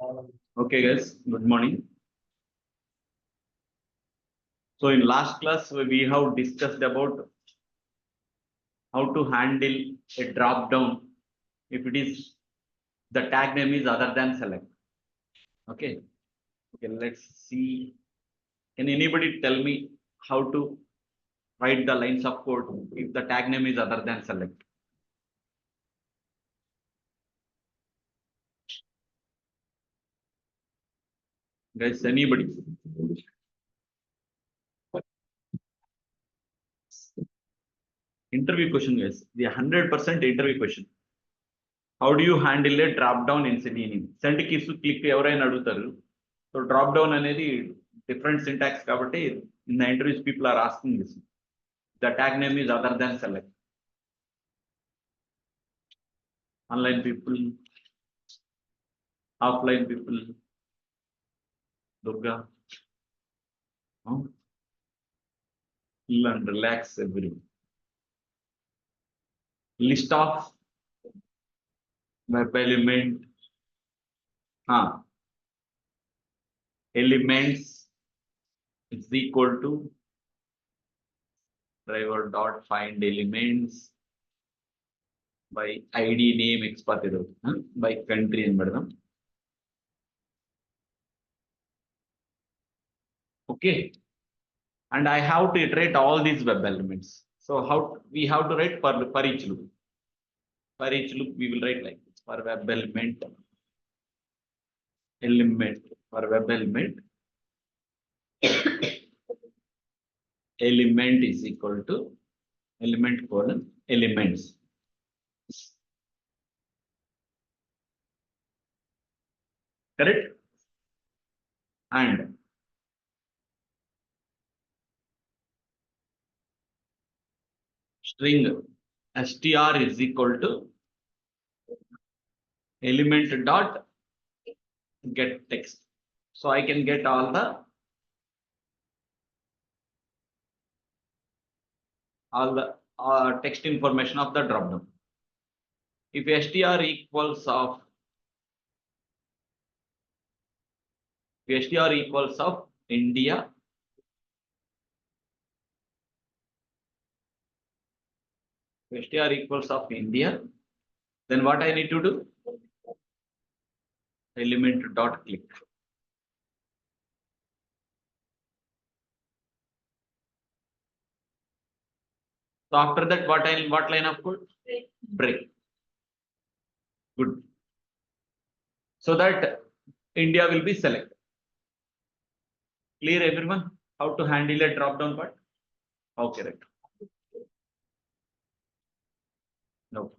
Okay, guys, good morning. So in last class, we have discussed about how to handle a drop down if it is the tag name is other than select. Okay, let's see. Can anybody tell me how to write the lines of code if the tag name is other than select? Guys, anybody? Interview question, guys. The 100% interview question. How do you handle a drop down in Selenium? Send keys to click ఎవరైనా అడుగుతారు. So drop down అనేది different syntax కాబట్టి in the interviews people are asking this. The tag name is other than select. Online people, offline people, Durga. Chill and relax everyone. List of web element. Elements is equal to driver dot find elements by id name expatiro by country and madam. Okay, and I have to iterate all these web elements. So how we have to write for each loop? For each loop we will write like this. For web element for web element element is equal to element colon elements. Correct? And string str is equal to element dot get text. So I can get all the text information of the dropdown. If str equals of India, str equals of India, then what I need to do? Element dot click. So after that, what line of code? Break. Good. So that India will be selected. Clear everyone? How to handle a drop down part? Okay, right. No.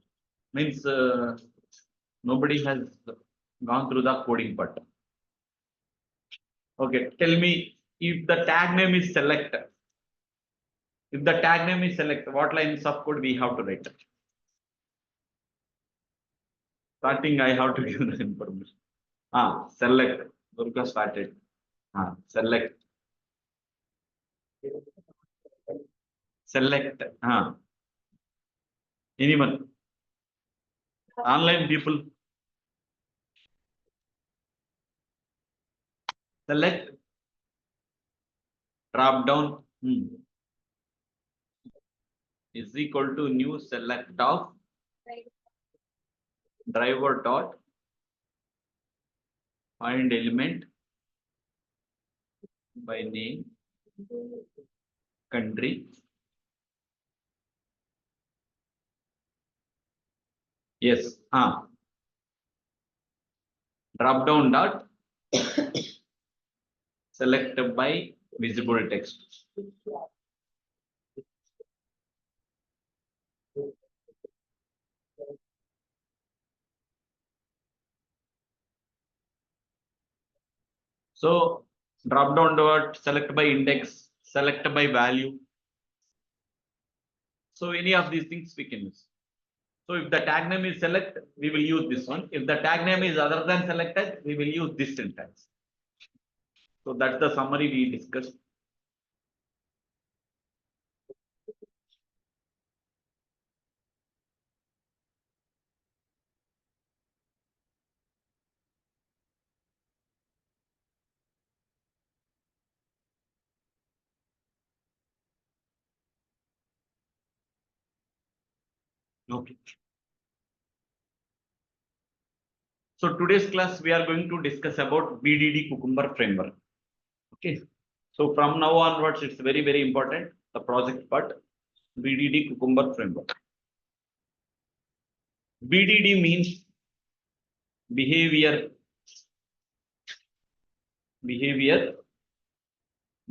Means nobody has gone through the coding part. Okay, tell me if the tag name is select. If the tag name is select, what lines of code we have to write? Starting, I have to give the information. Select. Durga started. Select. Select. Anyone? Online people. Select. Drop down. Is equal to new select of driver dot find element by name country. Yes. Drop down dot select by visible text. So drop down dot select by index, select by value. So any of these things we can use. So if the tag name is select, we will use this one. If the tag name is other than selected, we will use this syntax. So that's the summary we discussed. Okay. So today's class we are going to discuss about BDD Cucumber framework. Okay. So from now onwards, it's very important. The project part, BDD Cucumber framework. BDD means behavior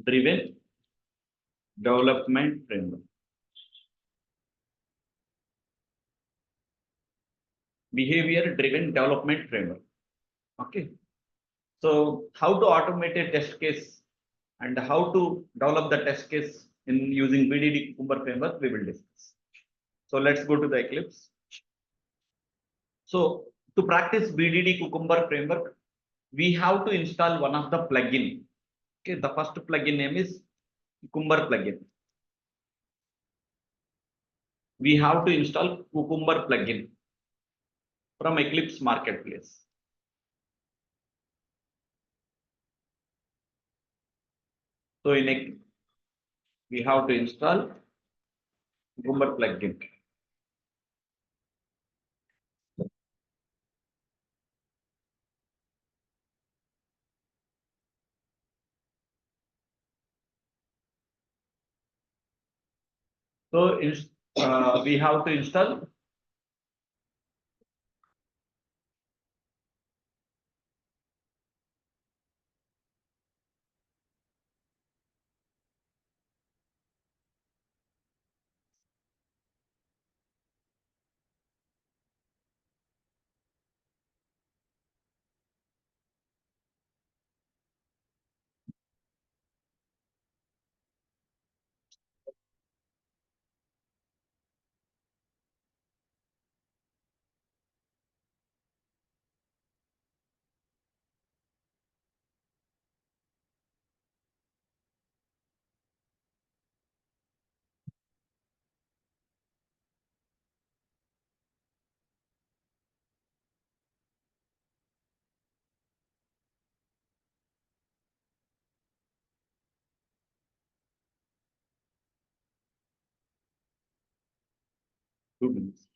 driven development framework. Behavior driven development framework. Okay. So how to automate a test case and how to develop the test case in using BDD Cucumber framework, we will discuss. So let's go to the Eclipse. So to practice BDD Cucumber framework, we have to install one of the plugin. Okay, the first plugin name is Cucumber plugin. We have to install Cucumber plugin from Eclipse Marketplace. So we have to install Cucumber plugin. So we have to install. Two minutes.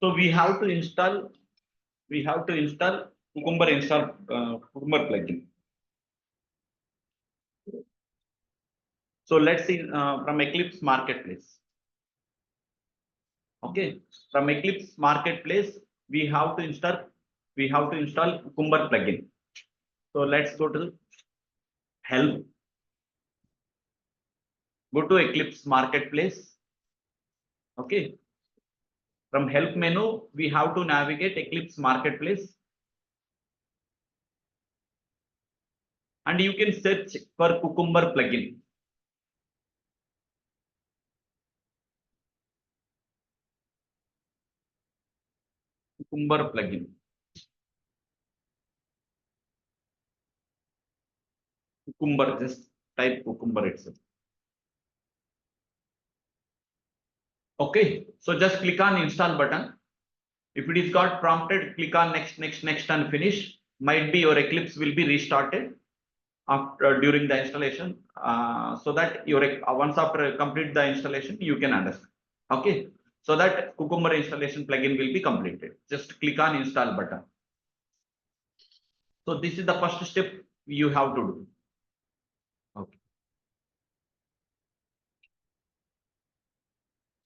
So we have to install. We have to install Cucumber plugin. So let's see from Eclipse Marketplace. Okay, from Eclipse Marketplace, we have to install we have to install Cucumber plugin. So let's go to help. Go to Eclipse Marketplace. Okay. From help menu, we have to navigate Eclipse Marketplace. And you can search for Cucumber plugin. Cucumber plugin. Cucumber, just type Cucumber itself. Okay, so just click on install button. If it is got prompted, click on next, next, next and finish. Might be your Eclipse will be restarted after during the installation, so that your once after complete the installation, you can understand. Okay, so that Cucumber installation plugin will be completed. Just click on install button. So this is the first step you have to do. Okay.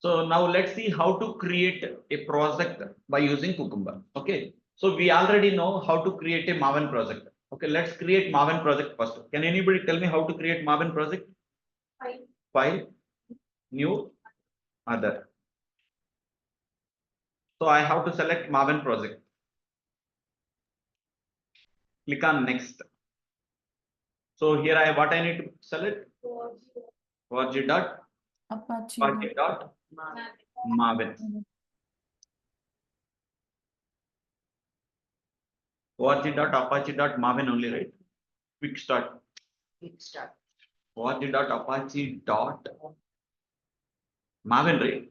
So now let's see how to create a project by using Cucumber. Okay. So we already know how to create a Maven project. Okay. Let's create Maven project first. Can anybody tell me how to create Maven project? File, new, other. So I have to select Maven project. Click on next. So here what I need to select? Org dot Apache dot Maven. Org.apache.maven only, right? Quick start. Org.apache.maven, right?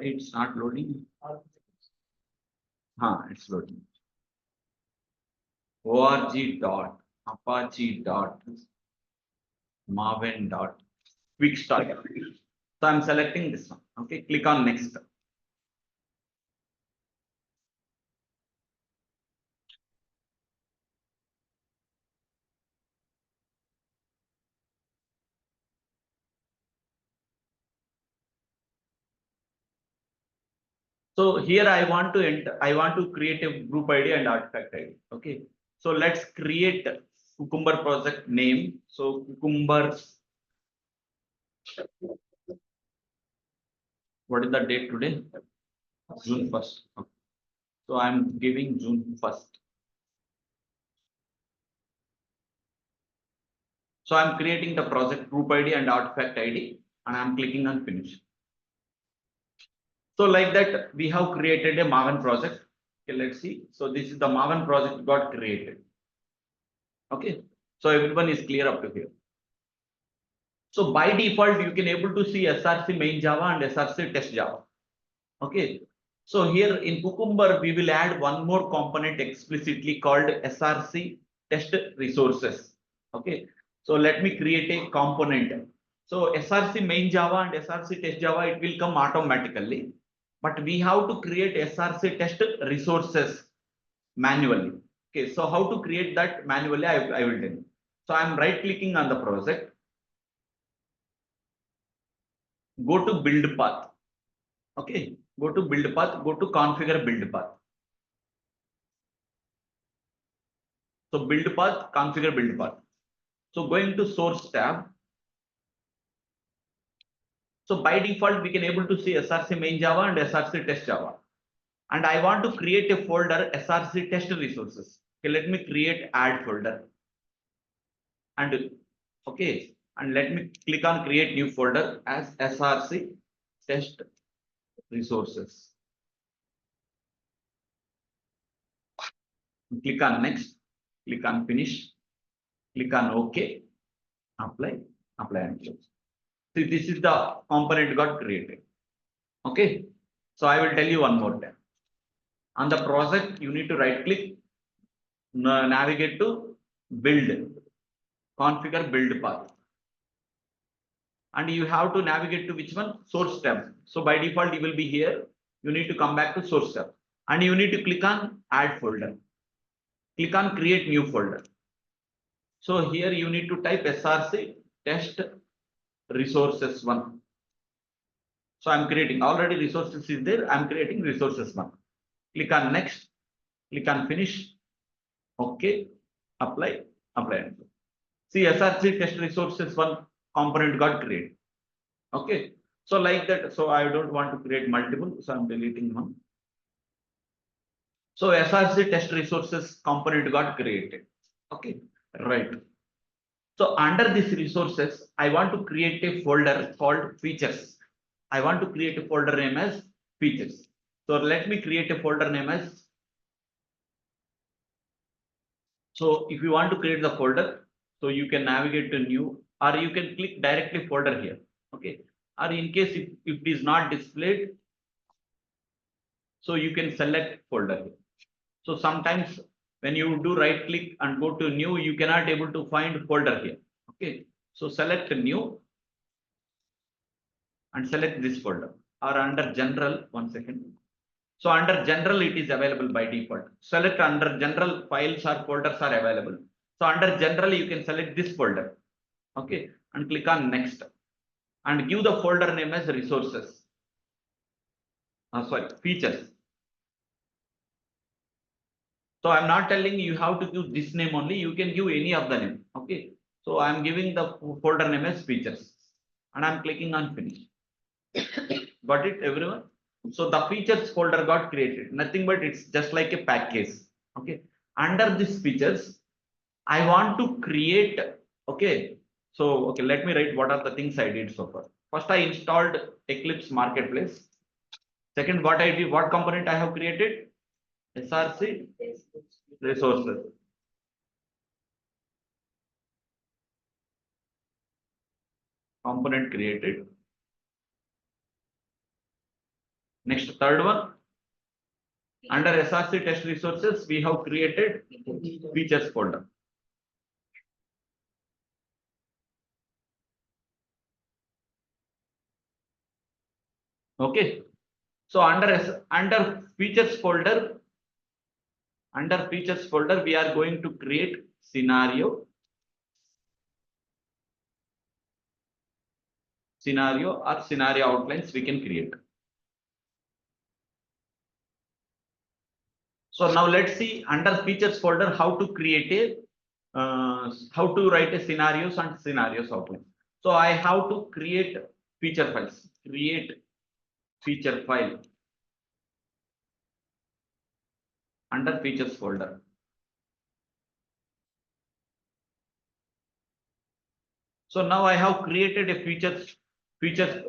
It's not loading. It's loading. Org.apache.maven.quick start. So I'm selecting this one. Okay, click on next. So here I want to enter, I want to create a group ID and artifact ID. Okay. So let's create Cucumber project name. So Cucumber. What is the date today? June 1st. Okay. So I'm giving June 1st. So I'm creating the project group ID and artifact ID, and I'm clicking on finish. So like that, we have created a Maven project. Okay, let's see. So this is the Maven project got created. Okay. So everyone is clear up to here. So by default, you can able to see SRC main Java and SRC test Java. Okay. So here in Cucumber, we will add one more component explicitly called SRC test resources. Okay. So let me create a component. So SRC main Java and SRC test Java, it will come automatically. But we have to create SRC test resources manually. Okay. So how to create that manually, I will tell you. So I'm right clicking on the project. Go to build path. Okay, go to build path, go to configure build path. So build path, configure build path. So going to source tab. So by default, we can able to see SRC main Java and SRC test Java. And I want to create a folder SRC test resources. Okay, let me create add folder. And okay, and let me click on create new folder as SRC test resources. Click on next, click on finish, click on OK, apply and close. See, this is the component got created. Okay, so I will tell you one more time. On the project, you need to right click, navigate to build, configure build path. And you have to navigate to which one? Source tab. So by default, you will be here. You need to come back to source tab. And you need to click on add folder. Click on create new folder. So here you need to type SRC test resources 1. So I'm creating already resources is there. I'm creating resources one. Click on next, click on finish. Okay, apply, apply. See, SRC test resources one component got created. Okay, so like that. So I don't want to create multiple, so I'm deleting one. So SRC test resources component got created. Okay, right. So under these resources, I want to create a folder called features. I want to create a folder name as features. So let me create a folder name as. So if you want to create the folder, so you can navigate to new, or you can click directly folder here. Okay. Or in case if it is not displayed, so you can select folder here. So sometimes when you do right click and go to new, you cannot able to find folder here. Okay. So select new and select this folder, or under general, one second. So under general, it is available by default. Select under general, files or folders are available. So under general, you can select this folder. Okay. And click on next and give the folder name as resources. Sorry, features. So I'm not telling you how to give this name only. You can give any of the name. Okay. So I'm giving the folder name as features and I'm clicking on finish. Got it, everyone? So the features folder got created. Nothing but it's just like a package. Okay. Under these features, I want to create. Okay. So okay, let me write what are the things I did so far. First, I installed Eclipse Marketplace. Second, what I did, what component I have created? SRC resources. Component created. Next, third one. Under SRC test resources, we have created features folder. Okay. So under features folder, we are going to create scenario or scenario outlines we can create. So now let's see under features folder how to create a how to write a scenarios and scenarios outline. So I have to create feature files. Create feature file under features folder. So now I have created a features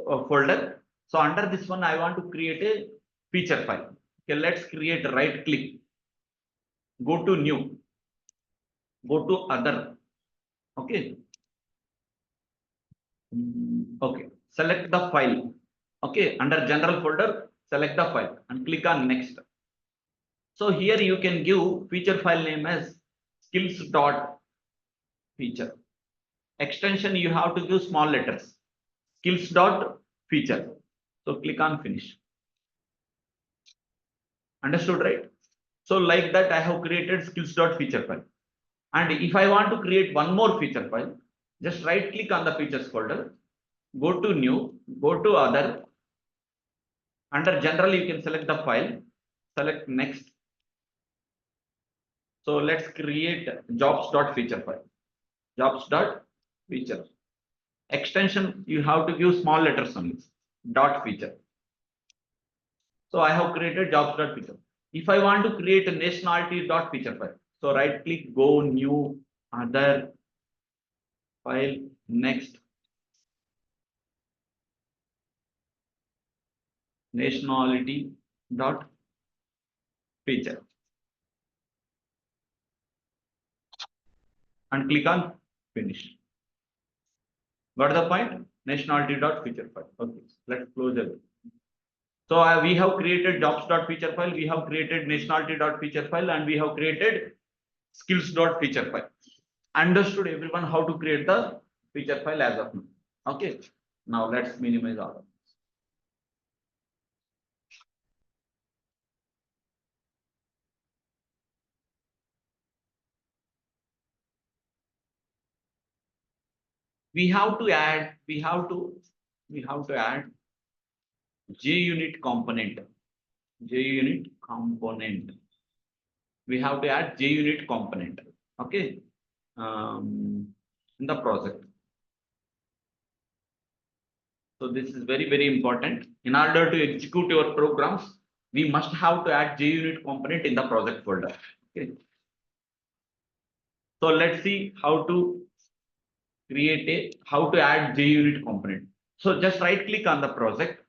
folder. So under this one, I want to create a feature file. Okay, let's create right click. Go to new. Go to other. Okay. Okay. Select the file. Okay. Under general folder, select the file and click on next. So here you can give feature file name as skills.feature. Extension you have to give small letters. Skills.feature. So click on finish. Understood, right? So like that, I have created skills.feature file. And if I want to create one more feature file, just right click on the features folder, go to new, go to other. Under general, you can select the file, select next. So let's create jobs.feature file. Jobs.feature. Extension, you have to give small letters only. Dot feature. So I have created jobs.feature. If I want to create a nationality.feature file, so right click, go new, other, file, next. Nationality.feature. And click on finish. Got the point? Nationality.feature file. Okay, let's close it. So we have created jobs.feature file, we have created nationality.feature file, and we have created skills.feature file. Understood everyone how to create the feature file as of now. Okay. Now let's minimize all of this. We have to add JUnit component. JUnit component. We have to add JUnit component. Okay. In the project. So this is very, very important. In order to execute your programs, we must have to add JUnit component in the project folder. Okay. So let's see how to how to add JUnit component. So just right click on the project,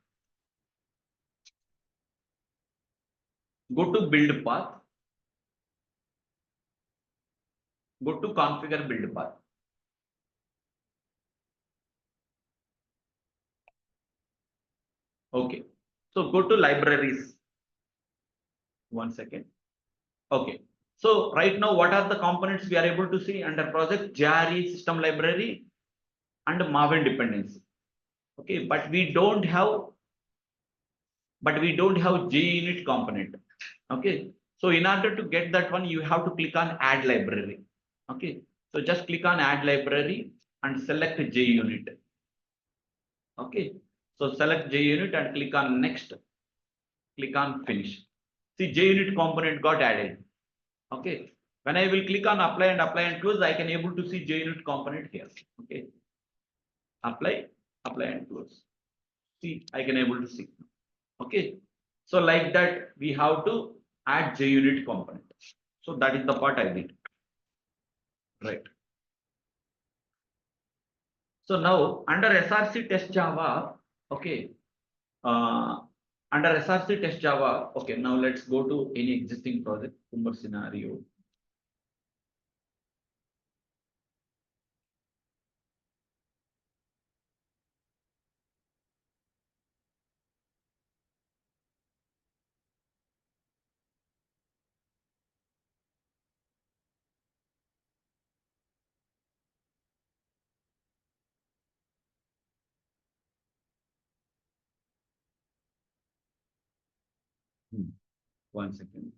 go to build path, go to configure build path. Okay. So go to libraries. One second. Okay. So right now, what are the components we are able to see under project? JRE system library and Maven dependency. Okay, but we don't have JUnit component. Okay. So in order to get that one, you have to click on add library. Okay. So just click on add library and select JUnit. Okay. So select JUnit and click on next. Click on finish. See, JUnit component got added. Okay. When I will click on apply and close, I can able to see JUnit component here. Okay. Apply and close. See, I can able to see. Okay. So like that, we have to add JUnit component. So that is the part I did. Right. So now under SRC test Java, okay. Under SRC test Java, okay. Now let's go to any existing project, Cucumber scenario. One second.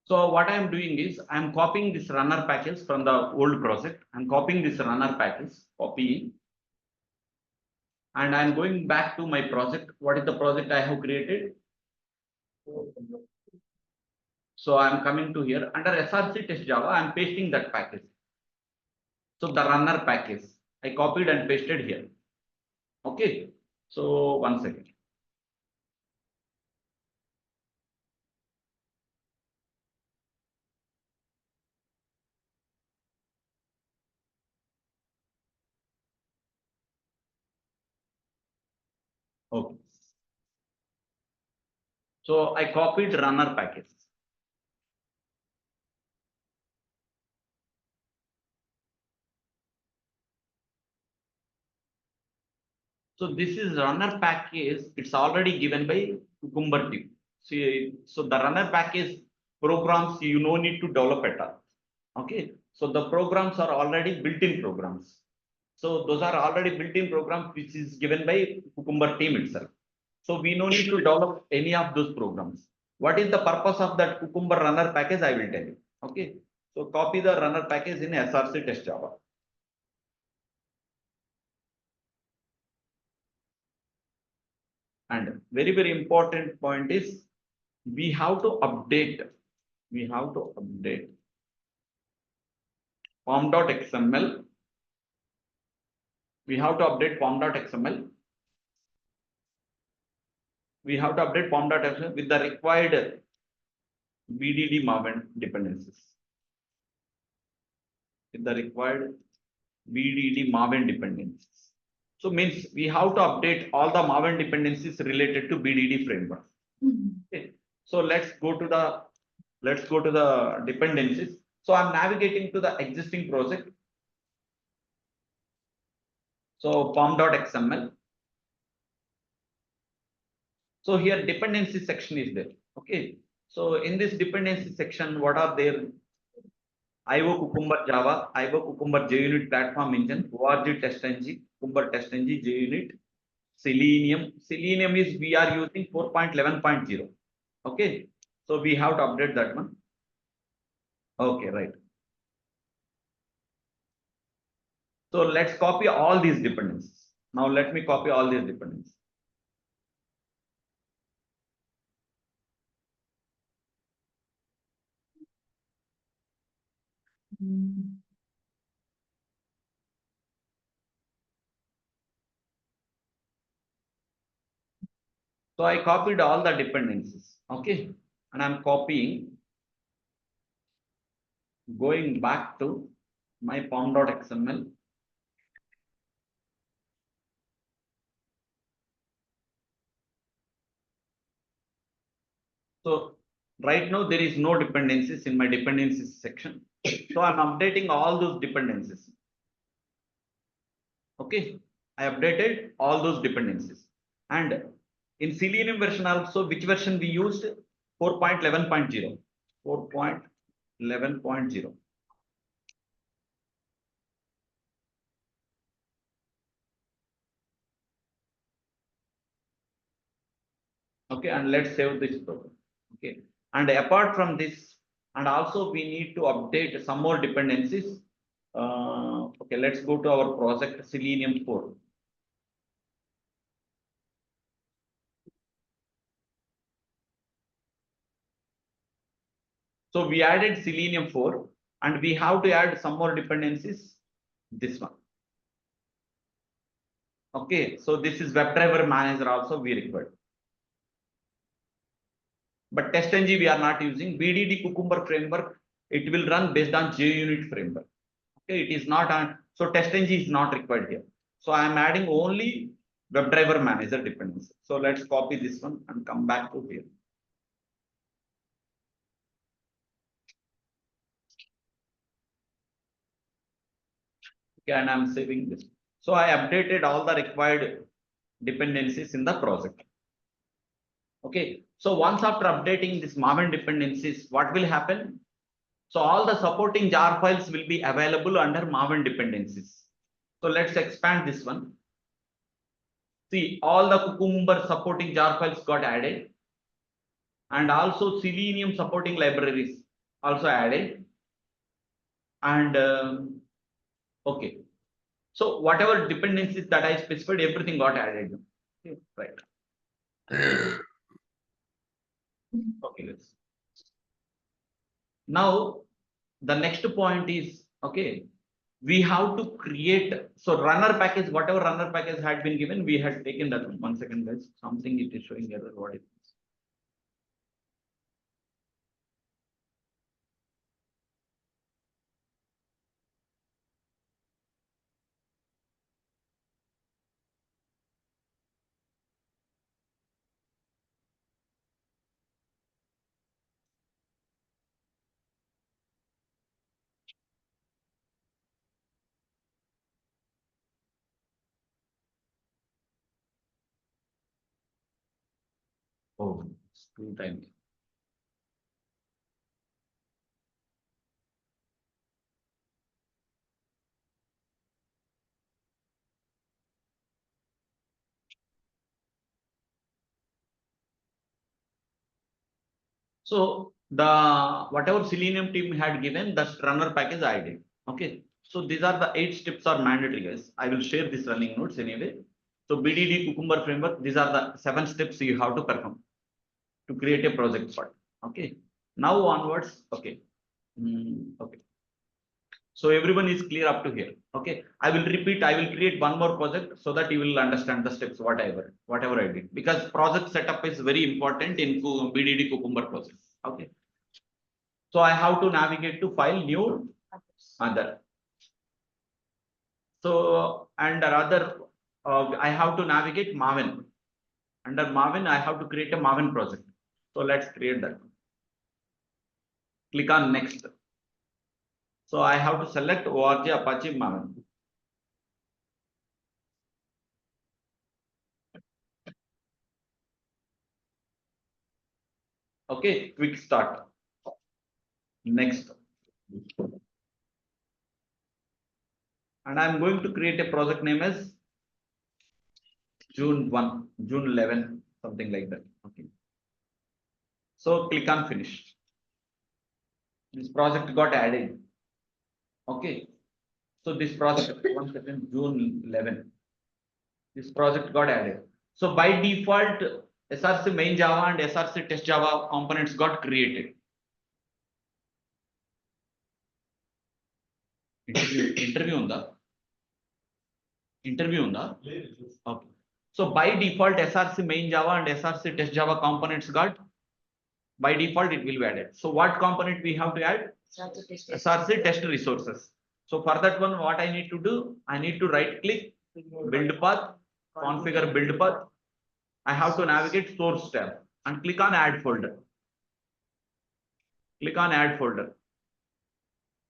So what I am doing is I am copying this runner package from the old project. I'm copying this runner package, copying, and I'm going back to my project. What is the project I have created? So I'm coming to here under SRC test Java. I'm pasting that package. So the runner package I copied and pasted here. Okay. So one second. Okay. So I copied runner package. So this is runner package. It's already given by Cucumber team. See, so the runner package programs you no need to develop at all. Okay. So the programs are already built-in programs. So those are already built-in programs which is given by Cucumber team itself. So we no need to develop any of those programs. What is the purpose of that Cucumber runner package? I will tell you. Okay. So copy the runner package in SRC test Java. And very, very important point is we have to update form.xml. We have to update form.xml. We have to update form.xml with the required BDD Maven dependencies. With the required BDD Maven dependencies. So means we have to update all the Maven dependencies related to BDD framework. Okay. So let's go to the dependencies. So I'm navigating to the existing project. So form.xml. So here dependency section is there. Okay. So in this dependency section, what are there? IO Cucumber Java, IO Cucumber JUnit Platform Engine, ORG Test NG, Cucumber Test NG, JUnit, Selenium. Selenium is we are using 4.11.0. Okay. So we have to update that one. Okay, right. So let's copy all these dependencies. Now let me copy all these dependencies. So I copied all the dependencies. Okay. And I'm copying, going back to my pom.xml. So right now there is no dependencies in my dependencies section. So I'm updating all those dependencies. Okay, I updated all those dependencies. And in Selenium version also, which version we used? 4.11.0. 4.11.0. Okay, and let's save this program. Okay, and apart from this, and also we need to update some more dependencies. Okay, let's go to our project Selenium 4. So we added Selenium 4 and we have to add some more dependencies. This one. Okay, so this is WebDriver Manager also we required. But TestNG we are not using. BDD Cucumber framework, it will run based on JUnit framework. Okay, it is not on, so TestNG is not required here. So I am adding only WebDriver Manager dependency. So let's copy this one and come back to here. Okay, and I'm saving this. So I updated all the required dependencies in the project. Okay, so once after updating this Maven dependencies, what will happen? So all the supporting jar files will be available under Maven dependencies. So let's expand this one. See, all the Cucumber supporting jar files got added, and also Selenium supporting libraries also added. And okay, so whatever dependencies that I specified, everything got added. Okay, right. Okay, let's. Now the next point is, okay, we have to create, so runner package, whatever runner package had been given, we had taken that one. 1 second, guys, something it is showing error. What it is? Oh, screen time. So the whatever Selenium team had given, the runner package I did. Okay. So these are the 8 steps are mandatory, guys. I will share this running notes anyway. So BDD Cucumber framework, these are the 7 steps you have to perform to create a project part. Okay. Now onwards, okay. Okay. So everyone is clear up to here. Okay. I will repeat, I will create one more project so that you will understand the steps, whatever I did. Because project setup is very important in BDD Cucumber process. Okay. So I have to navigate to file new other. So under other, I have to navigate Maven. Under Maven, I have to create a Maven project. So let's create that. Click on next. So I have to select ORG Apache Maven. Okay, quick start. Next. And I'm going to create a project name as June 1, June 11, something like that. Okay. So click on finish. This project got added. Okay. So this project, one second, June 11. This project got added. So by default, SRC main Java and SRC test Java components got created. Interview on the interview on the. Okay. So by default, SRC main Java and SRC test Java components got, by default it will be added. So what component we have to add? SRC test resources. So for that one, what I need to do? I need to right click, build path, configure build path. I have to navigate source tab and click on add folder. Click on add folder.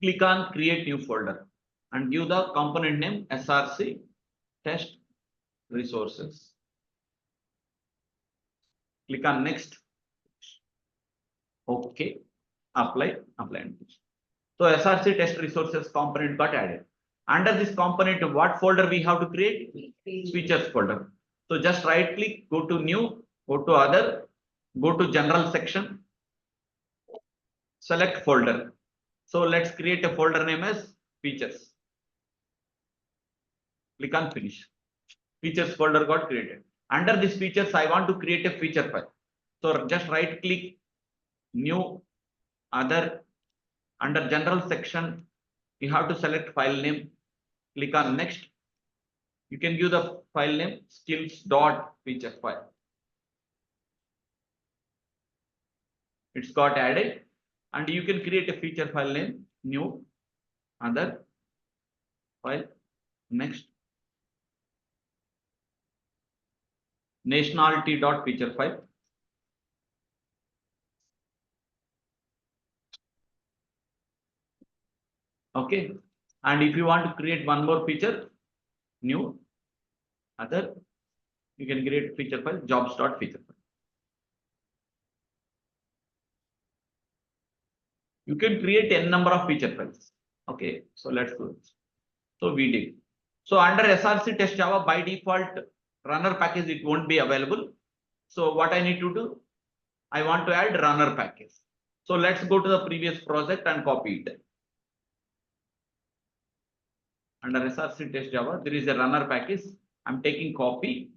Click on create new folder and give the component name SRC test resources. Click on next. Okay. Apply. So SRC test resources component got added. Under this component, what folder we have to create? Features folder. So just right click, go to new, go to other, go to general section, select folder. So let's create a folder name as features. Click on finish. Features folder got created. Under this features, I want to create a feature file. So just right click, new, other, under general section, you have to select file name. Click on next. You can give the file name skills.feature file. It's got added, and you can create a feature file name, new, other, file, next, nationality.feature file. Okay, and if you want to create one more feature, new, other, you can create feature file, jobs.feature file. You can create n number of feature files. Okay, so let's do it. So we did. So under SRC test Java, by default, runner package, it won't be available. So what I need to do? I want to add runner package. So let's go to the previous project and copy it. Under SRC test Java, there is a runner package. I'm taking copy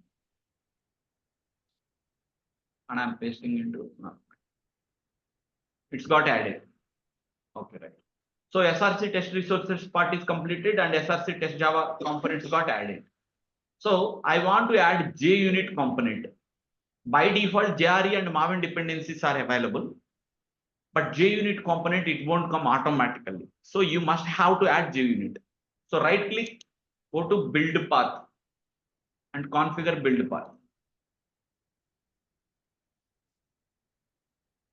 and I'm pasting into. It's got added. Okay, right. So SRC test resources part is completed and SRC test Java components got added. So I want to add JUnit component. By default, JRE and Maven dependencies are available, but JUnit component, it won't come automatically. So you must have to add JUnit. So right click, go to build path and configure build path.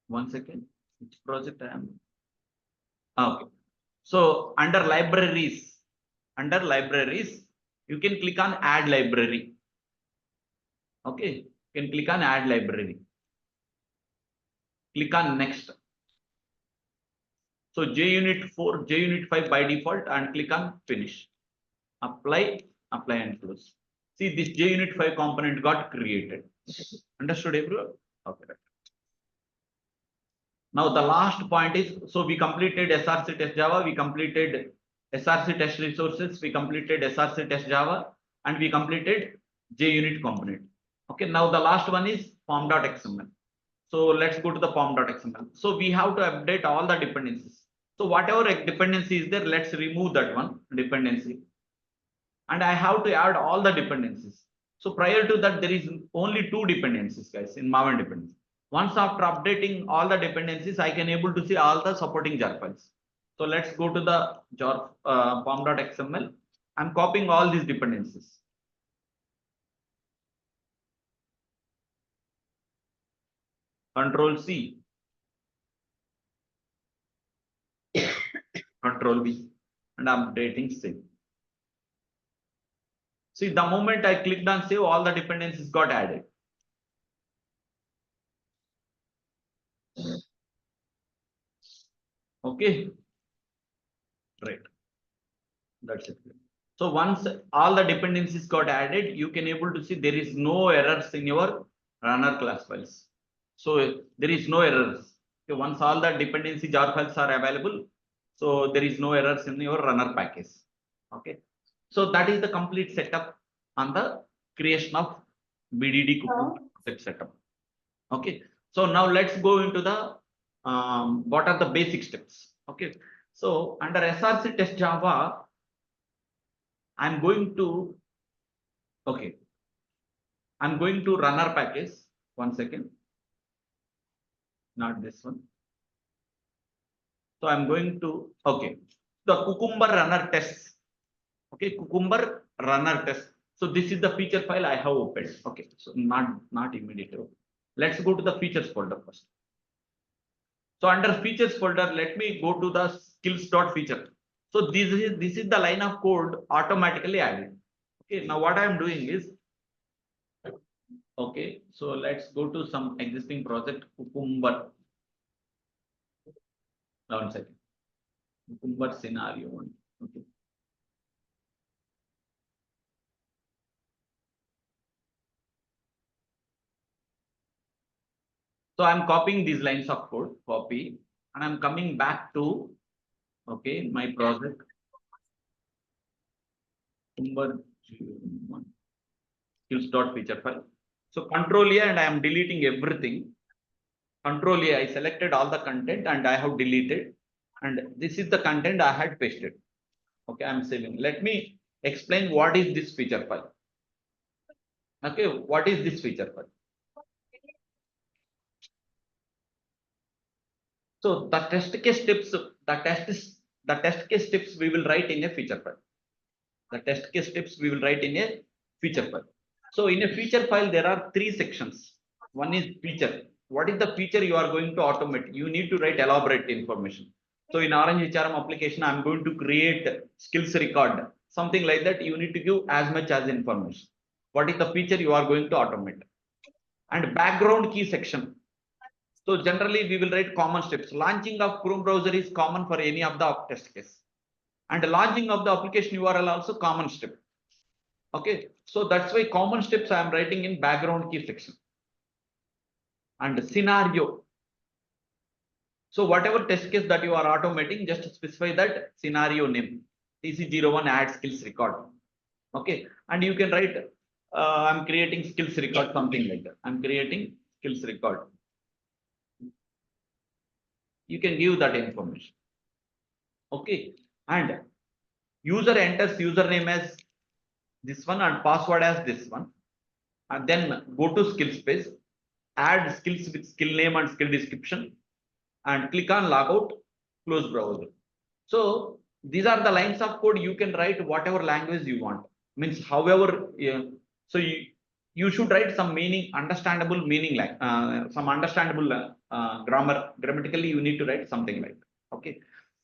One second, which project I am? Okay. So under libraries, you can click on add library. Okay, you can click on add library. Click on next. So JUnit 4, JUnit 5 by default, and click on finish. Apply and close. See, this JUnit 5 component got created. Understood, everyone? Okay. Right. Now the last point is, so we completed SRC test Java, we completed SRC test resources, we completed SRC test Java, and we completed JUnit component. Okay, now the last one is form.xml. So let's go to the form.xml. So we have to update all the dependencies. So whatever dependency is there, let's remove that one dependency. And I have to add all the dependencies. So prior to that, there is only 2 dependencies, guys, in Maven dependency. Once after updating all the dependencies, I can able to see all the supporting jar files. So let's go to the jar form.xml. I'm copying all these dependencies. Control C. Control V. And I'm updating save. See, the moment I clicked on save, all the dependencies got added. Okay, right. That's it. So once all the dependencies got added, you can able to see there is no errors in your runner class files. So there is no errors. Okay, once all the dependency jar files are available, so there is no errors in your runner package. Okay. So that is the complete setup on the creation of BDD Cucumber setup. Okay. So now let's go into the what are the basic steps. Okay. So under SRC test Java, I'm going to, okay, I'm going to runner package. 1 second, not this one. So I'm going to, okay, the Cucumber runner tests. Okay, Cucumber runner test. So this is the feature file I have opened. Okay, so not immediately. Let's go to the features folder first. So under features folder, let me go to the skills.feature. So this is the line of code automatically added. Okay, now what I am doing is, okay, so let's go to some existing project, Cucumber. 1 second. Cucumber scenario one. Okay. So I'm copying these lines of code, copy, and I'm coming back to, okay, my project. Cucumber1 skills.feature file. So control A and I am deleting everything. Control A, I selected all the content and I have deleted. And this is the content I had pasted. Okay, I'm saving. Let me explain what is this feature file. Okay, what is this feature file? So the test case steps, the test case steps we will write in a feature file. The test case steps we will write in a feature file. So in a feature file, there are 3 sections. One is feature. What is the feature you are going to automate? You need to write elaborate information. So in Orange HRM application, I'm going to create skills record, something like that. You need to give as much as information. What is the feature you are going to automate? And background key section. So generally we will write common steps. Launching of Chrome browser is common for any of the test case. And launching of the application URL also common step. Okay, so that's why common steps I am writing in background key section. And scenario. So whatever test case that you are automating, just specify that scenario name. TC01 add skills record. Okay, and you can write I'm creating skills record, something like that. I'm creating skills record. You can give that information. Okay, and user enters username as this one and password as this one, and then go to skills page, add skills with skill name and skill description, and click on logout, close browser. So these are the lines of code. You can write whatever language you want, means however. So you should write some meaning, understandable meaning, like some understandable grammatically you need to write something like that. Okay,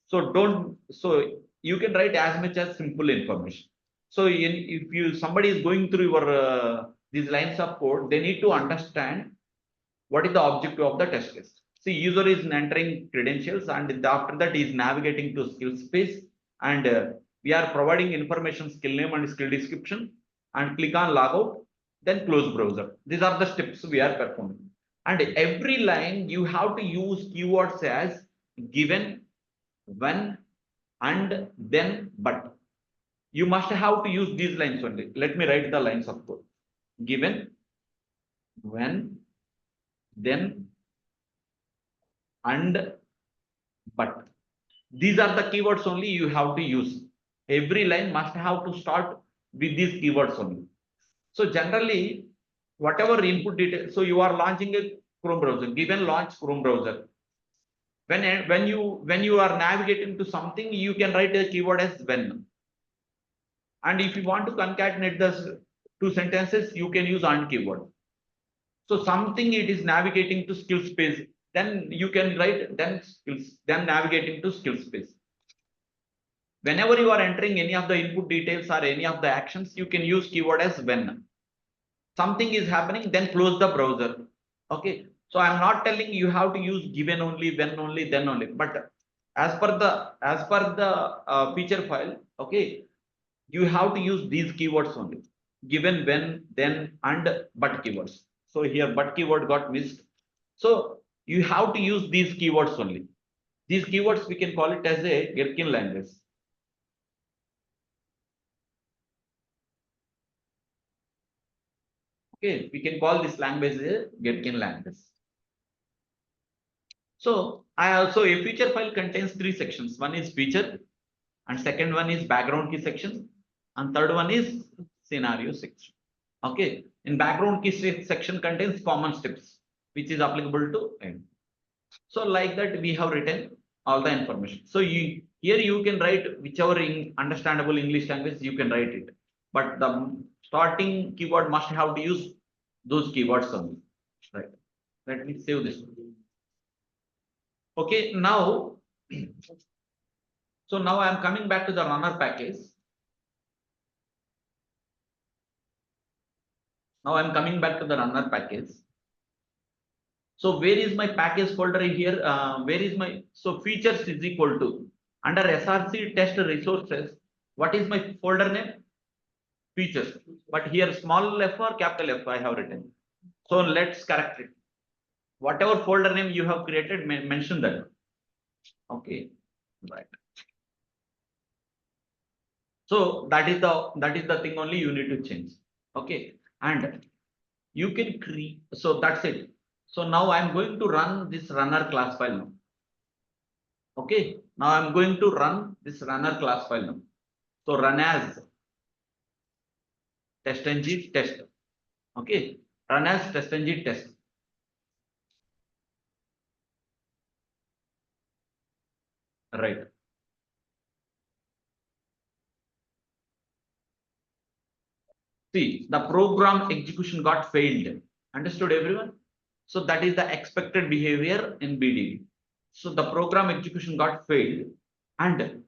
so don't, so you can write as much as simple information. So if you somebody is going through your these lines of code, they need to understand what is the objective of the test case. See, user is entering credentials and after that is navigating to skills page, and we are providing information, skill name and skill description, and click on logout, then close browser. These are the steps we are performing. And every line you have to use keywords as given, when, and then, but. You must have to use these lines only. Let me write the lines of code. Given, when, then, and, but. These are the keywords only you have to use. Every line must have to start with these keywords only. So generally, whatever input detail, so you are launching a Chrome browser, given launch Chrome browser. When you are navigating to something, you can write a keyword as when. And if you want to concatenate the 2 sentences, you can use and keyword. So something it is navigating to skill space, then you can write then skills, then navigating to skill space. Whenever you are entering any of the input details or any of the actions, you can use keyword as when. Something is happening, then close the browser. Okay. So I'm not telling you have to use given only, when only, then only. But as per the feature file, okay, you have to use these keywords only, given, when, then, and but keywords. So here but keyword got missed. So you have to use these keywords only. These keywords we can call it as a Gherkin language. Okay, we can call this language a Gherkin language. So a feature file contains three sections. One is feature, and second one is background key section, and third one is scenario section. Okay, in background key section contains common steps which is applicable to end. So like that we have written all the information. So here you can write whichever understandable English language you can write it, but the starting keyword must have to use those keywords only. Right. Let me save this. Okay, now so now I am coming back to the runner package. Now I'm coming back to the runner package. So where is my package folder here? Where is my, so features is equal to, under SRC test resources, what is my folder name? Features. But here small f or capital F I have written. So let's correct it. Whatever folder name you have created, mention that. Okay, right. So that is the thing only you need to change. Okay, and you can create. So that's it. So now I'm going to run this runner class file now. Okay, now I'm going to run this runner class file now. So run as test-ng test. Okay, run as test-ng test. Right. See, the program execution got failed. Understood, everyone? So that is the expected behavior in BDD. So the program execution got failed, and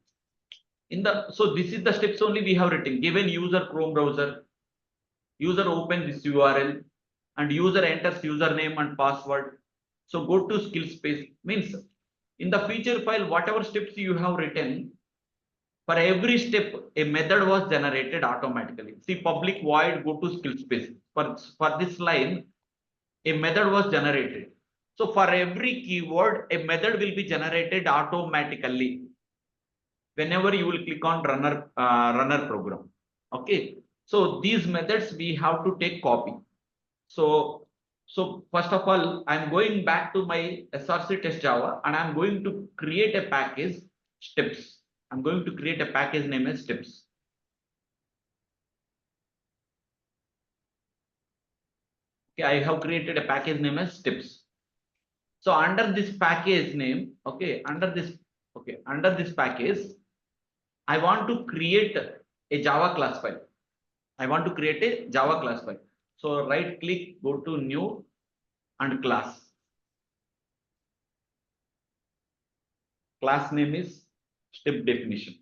in the, so this is the steps only we have written. Given user Chrome browser, user open this URL, and user enters username and password. So go to skill space, means in the feature file, whatever steps you have written, for every step a method was generated automatically. See, public void go to skill space. For this line, a method was generated. So for every keyword, a method will be generated automatically whenever you will click on runner program. Okay, so these methods we have to take copy. So first of all, I'm going back to my SRC test Java, and I'm going to create a package steps. I'm going to create a package name as steps. Okay, I have created a package name as steps. So under this package name, okay, under this package, I want to create a Java class file. I want to create a Java class file. So right click, go to new and class. Class name is step definition.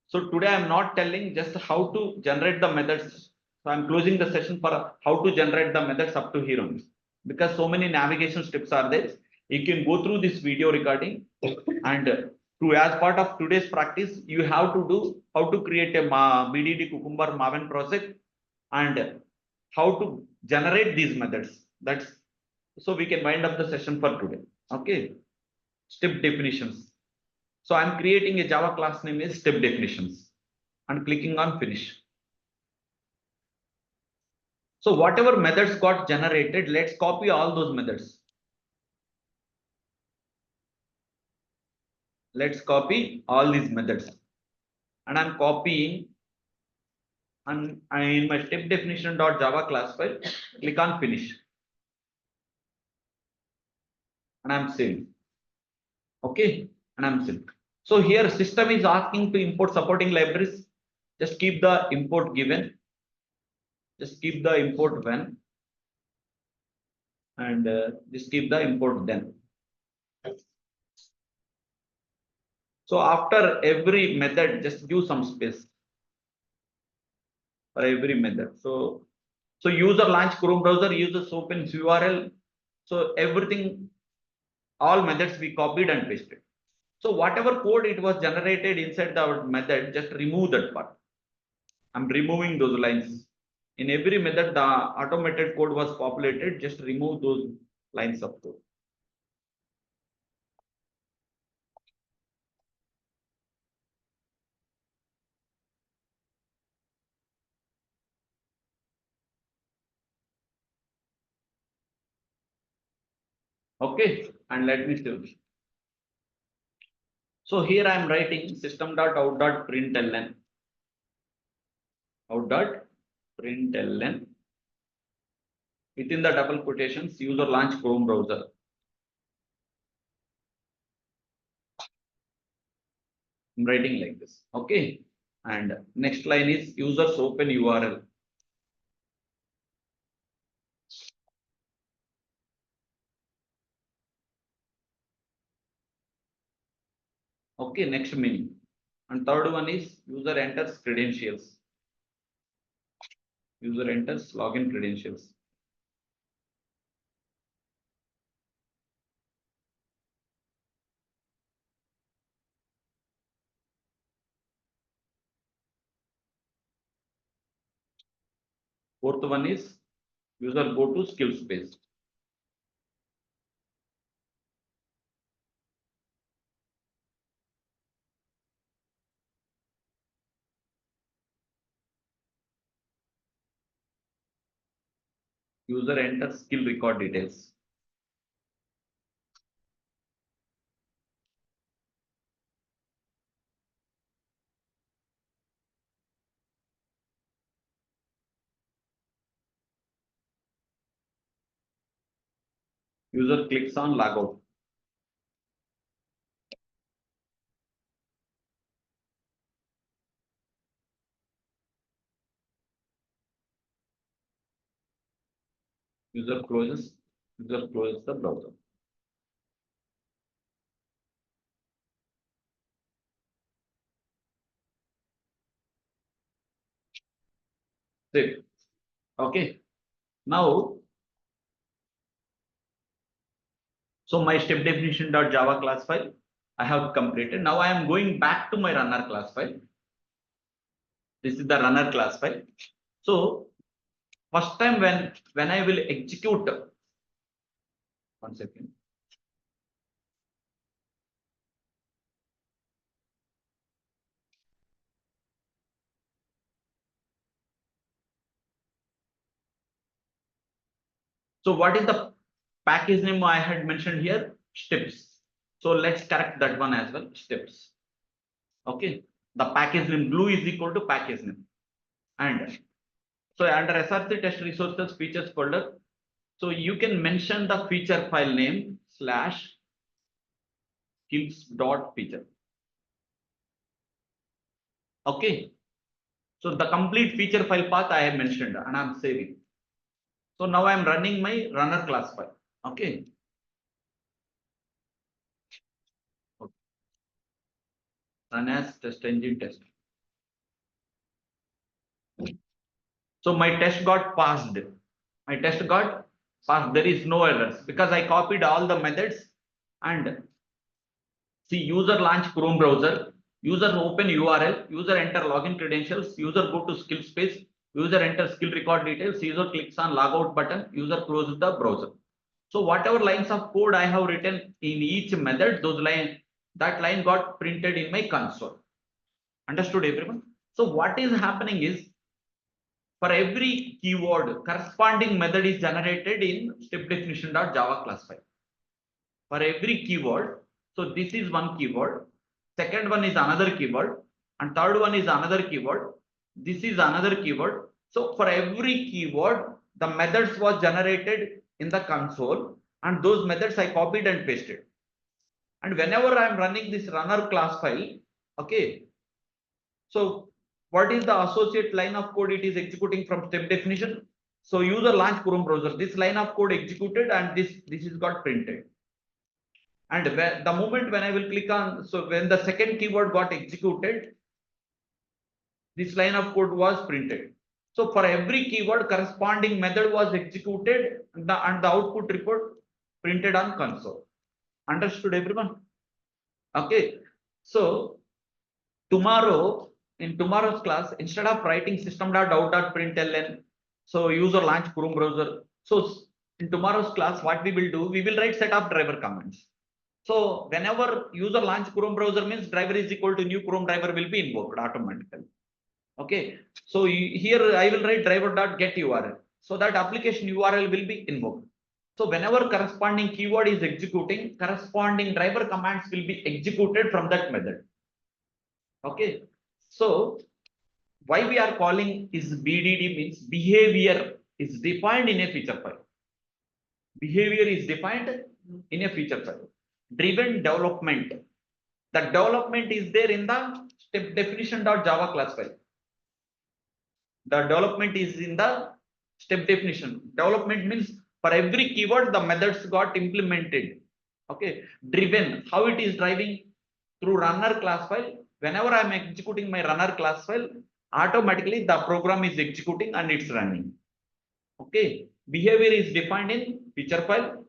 So today I'm not telling just how to generate the methods. So I'm closing the session for how to generate the methods up to here only, because so many navigation steps are there. You can go through this video recording, and to, as part of today's practice, you have to do how to create a BDD Cucumber Maven project and how to generate these methods. That's so we can wind up the session for today. Okay, step definitions. So I'm creating a Java class name is step definitions and clicking on finish. So whatever methods got generated, let's copy all those methods. Let's copy all these methods, and I'm copying, and in my step definition.java class file, click on finish, and I'm saving. Okay, and I'm saving. So here system is asking to import supporting libraries. Just keep the import given. Just keep the import when, and just keep the import then. So after every method, just give some space for every method. So user launch Chrome browser, user opens URL. So everything, all methods we copied and pasted. So whatever code it was generated inside the method, just remove that part. I'm removing those lines. In every method, the automated code was populated. Just remove those lines of code. Okay, and let me see. So here I am writing system.out.println. Out.println. Within the double quotations, user launch Chrome browser. I'm writing like this. Okay. And next line is users open URL. Okay, next menu. And third one is user enters credentials. User enters login credentials. Fourth one is user go to skills page. User enters skill record details. User clicks on logout. User closes the browser. Save. Okay. Now, so my step definition.java class file I have completed. Now I am going back to my runner class file. This is the runner class file. So first time when I will execute, 1 second. So what is the package name I had mentioned here? Steps. So let's correct that one as well. Steps. Okay. The package name blue is equal to package name. And so under SRC test resources features folder, so you can mention the feature file name slash skills.feature. Okay. So the complete feature file path I have mentioned and I'm saving. So now I'm running my runner class file. Okay. Run as test engine test. So my test got passed. My test got passed. There is no errors because I copied all the methods and see user launch Chrome browser, user open URL, user enter login credentials, user go to skill space, user enter skill record details, user clicks on logout button, user closes the browser. So whatever lines of code I have written in each method, that line got printed in my console. Understood everyone? So what is happening is for every keyword, corresponding method is generated in step definition.java class file. For every keyword, so this is one keyword, second one is another keyword, and third one is another keyword. This is another keyword. So for every keyword, the methods was generated in the console, and those methods I copied and pasted. And whenever I'm running this runner class file, okay, so what is the associate line of code it is executing from step definition? So user launch Chrome browser. This line of code executed and this is got printed. And the moment when I will click on, so when the second keyword got executed, this line of code was printed. So for every keyword, corresponding method was executed and the output report printed on console. Understood everyone? Okay. So tomorrow, in tomorrow's class, instead of writing system.out.println, so user launch Chrome browser. So in tomorrow's class, what we will do, we will write set of driver commands. So whenever user launch Chrome browser means driver is equal to new Chrome driver will be invoked automatically. Okay. So here I will write driver.get URL. So that application URL will be invoked. So whenever corresponding keyword is executing, corresponding driver commands will be executed from that method. Okay. So why we are calling is BDD means behavior is defined in a feature file. Behavior is defined in a feature file. Driven development. The development is there in the step definition.java class file. The development is in the step definition. Development means for every keyword, the methods got implemented. Okay. Driven, how it is driving through runner class file. Whenever I am executing my runner class file, automatically the program is executing and it's running. Okay. Behavior is defined in feature file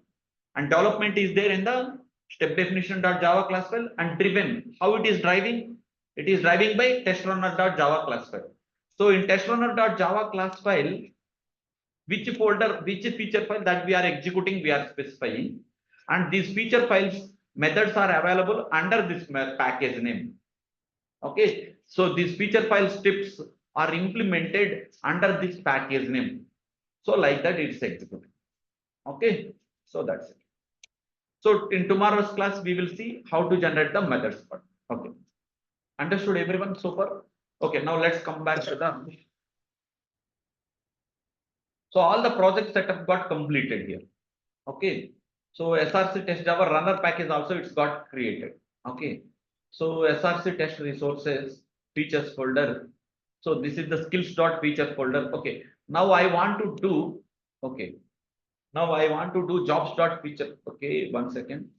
and development is there in the step definition.java class file, and driven, how it is driving? It is driving by testrunner.java class file. So in testrunner.java class file, which folder, which feature file that we are executing, we are specifying, and these feature files methods are available under this package name. Okay, so these feature file scripts are implemented under this package name. So like that it's executed. Okay, so that's it. So in tomorrow's class, we will see how to generate the methods part. Okay, understood everyone so far? Okay, now let's come back to the. So all the project setup got completed here. Okay, so SRC test Java runner package also it's got created. Okay, so SRC test resources features folder. So this is the skills.feature folder. Okay, now I want to do. Okay, now I want to do jobs.feature. Okay, 1 second.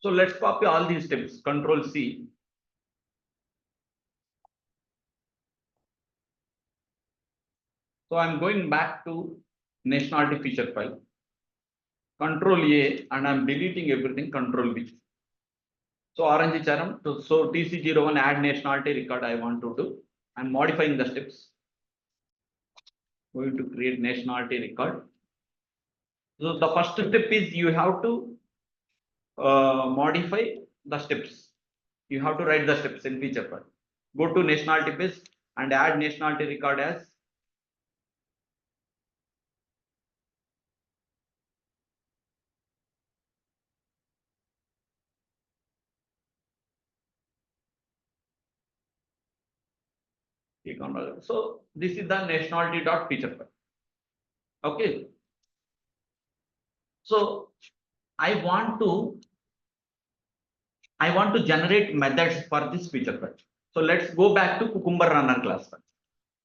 So let's copy all these steps. Control C. So I'm going back to nationality feature file. Control A, and I'm deleting everything. Control B. So orange charam. So TC01 add nationality record I want to do. I'm modifying the steps. Going to create nationality record. So the first step is you have to modify the steps. You have to write the steps in feature file. Go to nationality page and add nationality record as. So this is the nationality.feature file. Okay. So I want to generate methods for this feature file. So let's go back to Cucumber runner class file.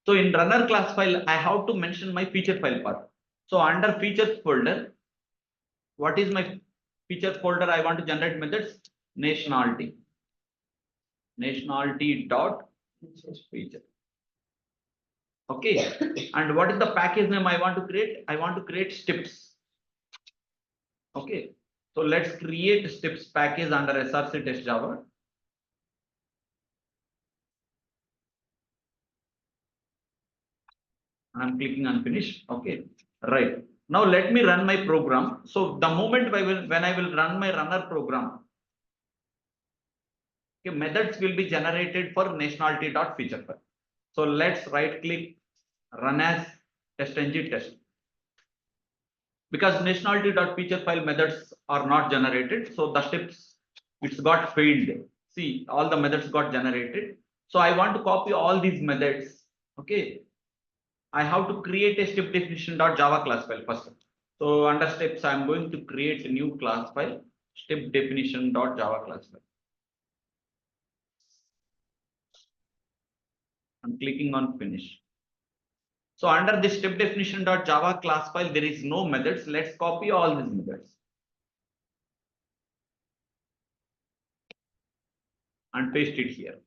So in runner class file, I have to mention my feature file part. So under features folder, what is my features folder? I want to generate methods nationality. Nationality dot feature. Okay. And what is the package name I want to create? I want to create steps. Okay. So let's create steps package under SRC test Java. I'm clicking on finish. Okay. Right. Now let me run my program. So the moment when I will run my runner program, okay, methods will be generated for nationality.feature file. So let's right click, run as test-ng test. Because nationality.feature file methods are not generated, so the steps it's got failed. See, all the methods got generated. So I want to copy all these methods. Okay, I have to create a step definition.java class file first. So under steps, I'm going to create a new class file. step definition dot Java class file. I'm clicking on finish. So under this step definition dot Java class file, there is no methods. Let's copy all these methods and paste it here.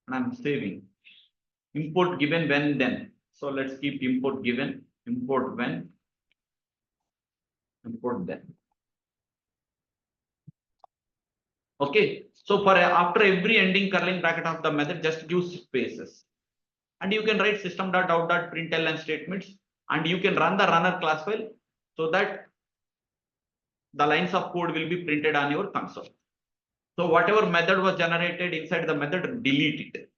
And I'm saving. Import given when then. So let's keep import given, import when, import then. Okay. So for after every ending curly bracket of the method, just give spaces. And you can write system.out.println statements, and you can run the runner class file so that the lines of code will be printed on your console. So whatever method was generated inside the method, delete it.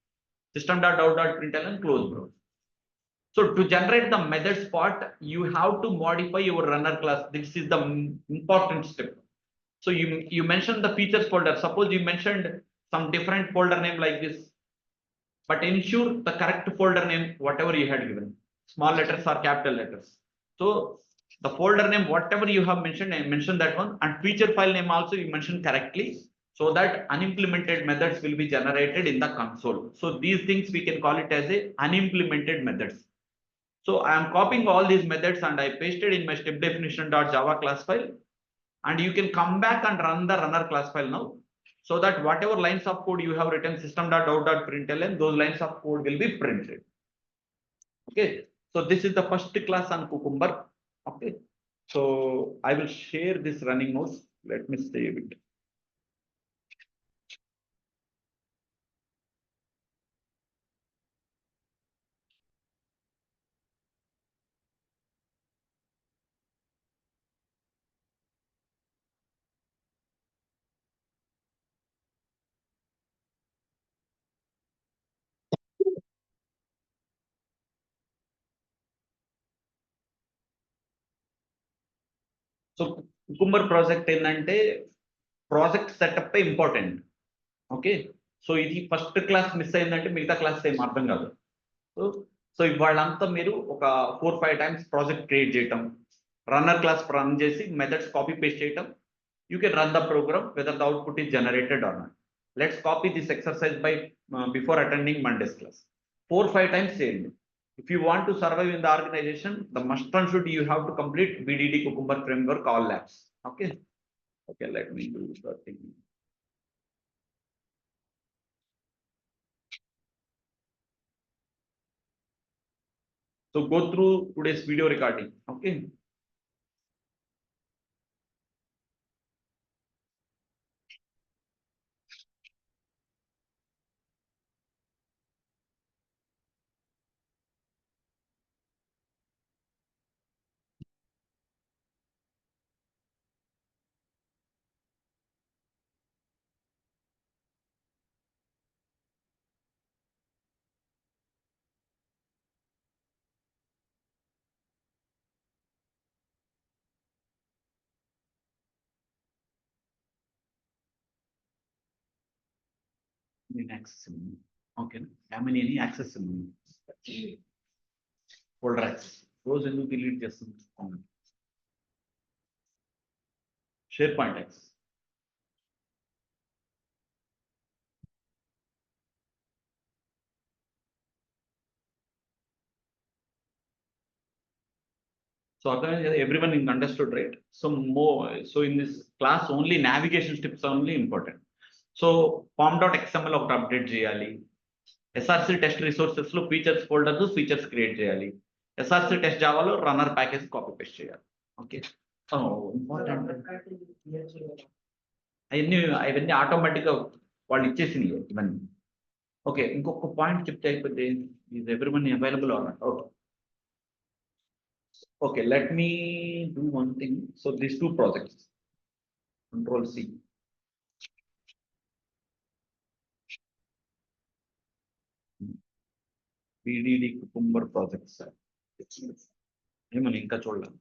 System.out.println close browse. So to generate the methods part, you have to modify your runner class. This is the important step. So you mentioned the features folder. Suppose you mentioned some different folder name like this, but ensure the correct folder name, whatever you had given, small letters or capital letters. So the folder name, whatever you have mentioned, I mentioned that one, and feature file name also you mentioned correctly, so that unimplemented methods will be generated in the console. So these things we can call it as a unimplemented methods. So I am copying all these methods and I pasted in my step definition.java class file, and you can come back and run the runner class file now, so that whatever lines of code you have written system.out.println, those lines of code will be printed. Okay, so this is the first class on Cucumber. Okay, so I will share this running notes. Let me save it. So Cucumber project ఏంటంటే project setup important. Okay, so ఇది first class miss అయిందంటే మిగతా class ఏం అర్థం కాదు. So so ఇవాళంతా మీరు ఒక 4-5 times project create చేయటం, రన్నర్ క్లాస్ రన్ చేసి మెథడ్స్ కాపీ పేస్ట్ చేయటం. You can run the program whether the output is generated or not. Let's copy this exercise by before attending Monday's class. 4-5 times said. If you want to survive in the organization, the must and should you have to complete BDD Cucumber framework all labs. Okay. Okay, let me do the thing. So go through today's video recording. Okay. Access. Okay. How many access? Folder access. Those in delete just SharePoint access. So everyone understood, right? So more, so in this class only navigation steps are only important. So form.xml ఒకటి update చేయాలి. SRC test resources లో features folder features create చేయాలి. SRC test జావాలో runner package copy paste చేయాలి. Okay, so important అవన్నీ automatic గా వాళ్ళు ఇచ్చేసినాయి ఇవన్నీ. ఓకే, ఇంకొక పాయింట్ చెప్తే అయిపోతే is everyone available or not. Okay. Okay, let me do one thing. So these two projects, Control C. BDD Cucumber projects. ఏమని ఇంకా చూడాలి.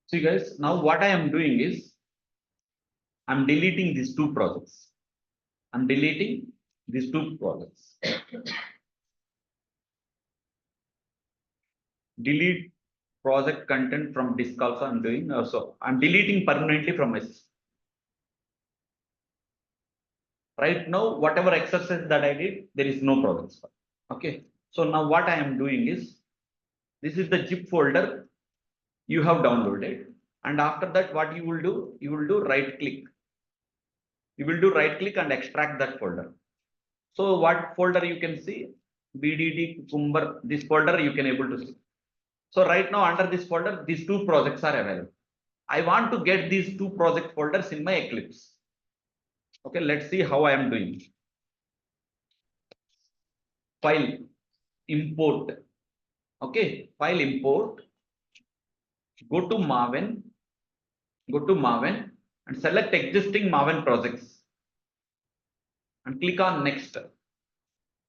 See guys, now what I am doing is I'm deleting these two projects. I'm deleting these two projects. Delete project content from disk also I'm doing. So I'm deleting permanently from my system. Right now, whatever exercise that I did, there is no projects. Okay. So now what I am doing is, this is the zip folder you have downloaded. And after that, what you will do? You will do right click. You will do right click and extract that folder. So what folder you can see? BDD, Cucumber, this folder you can able to see. So right now under this folder, these two projects are available. I want to get these two project folders in my Eclipse. Okay, let's see how I am doing. File, import. Okay, file import. Go to Maven. Go to Maven and select existing Maven projects. And click on next.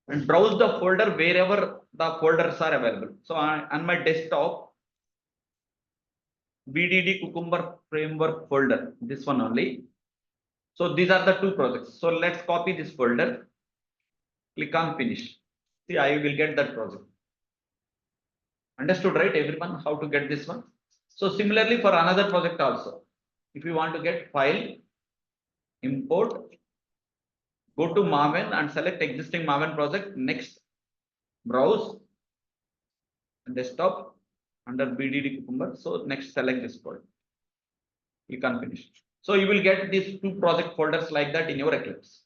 And browse the folder wherever the folders are available. So on my desktop, BDD Cucumber framework folder, this one only. So these are the two projects. So let's copy this folder. Click on finish. See, I will get that project. Understood, right, everyone, how to get this one? So similarly for another project also, if you want to get file, import, go to Maven and select existing Maven project. Next, browse, desktop under BDD Cucumber. So next, select this folder. Click on finish. So you will get these two project folders like that in your Eclipse.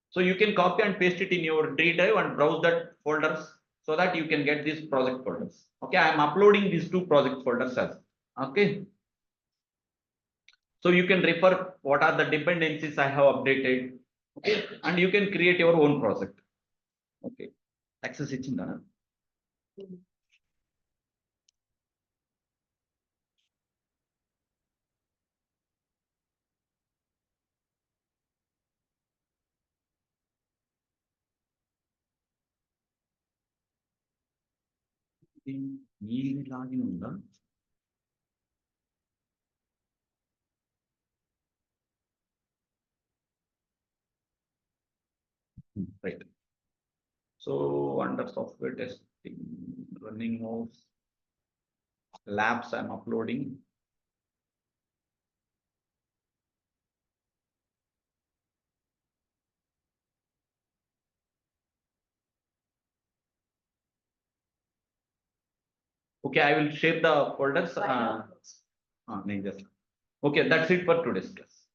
So you can copy and paste it in your D drive and browse that folders so that you can get these project folders. Okay, I am uploading these two project folders as okay. So you can refer what are the dependencies I have updated. Okay, and you can create your own project. Okay, access ichindana. Login unda. Right. So under software testing, running nodes, labs I'm uploading. Okay, I will share the folders. Okay, that's it for today's class.